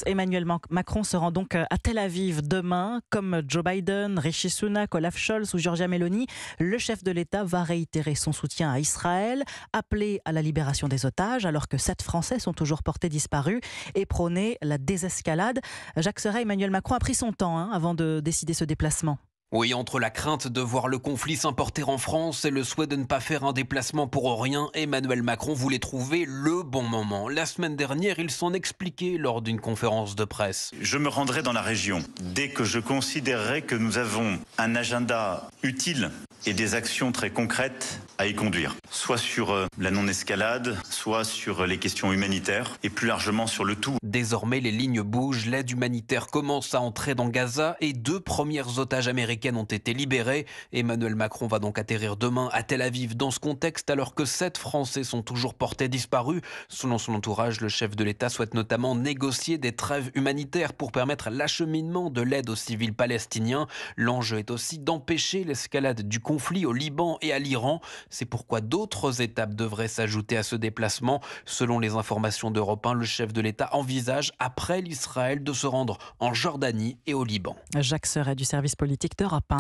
Emmanuel Macron se rend donc à Tel Aviv demain. Comme Joe Biden, Rishi Sunak, Olaf Scholz ou Giorgia Meloni, le chef de l'État va réitérer son soutien à Israël, appeler à la libération des otages alors que 7 Français sont toujours portés disparus et prôner la désescalade. Jacques Serret, Emmanuel Macron a pris son temps avant de décider ce déplacement. Oui, entre la crainte de voir le conflit s'importer en France et le souhait de ne pas faire un déplacement pour rien, Emmanuel Macron voulait trouver le bon moment. La semaine dernière, il s'en expliquait lors d'une conférence de presse. Je me rendrai dans la région dès que je considérerai que nous avons un agenda utile et des actions très concrètes à y conduire, soit sur la non-escalade, soit sur les questions humanitaires et plus largement sur le tout. Désormais, les lignes bougent, l'aide humanitaire commence à entrer dans Gaza et 2 premières otages américaines ont été libérées. Emmanuel Macron va donc atterrir demain à Tel Aviv dans ce contexte alors que 7 Français sont toujours portés disparus. Selon son entourage, le chef de l'État souhaite notamment négocier des trêves humanitaires pour permettre l'acheminement de l'aide aux civils palestiniens. L'enjeu est aussi d'empêcher l'escalade du conflit au Liban et à l'Iran. C'est pourquoi d'autres étapes devraient s'ajouter à ce déplacement. Selon les informations d'Europe 1, le chef de l'État envisage, après l'Israël, de se rendre en Jordanie et au Liban. Jacques Serret du service politique d'Europe 1.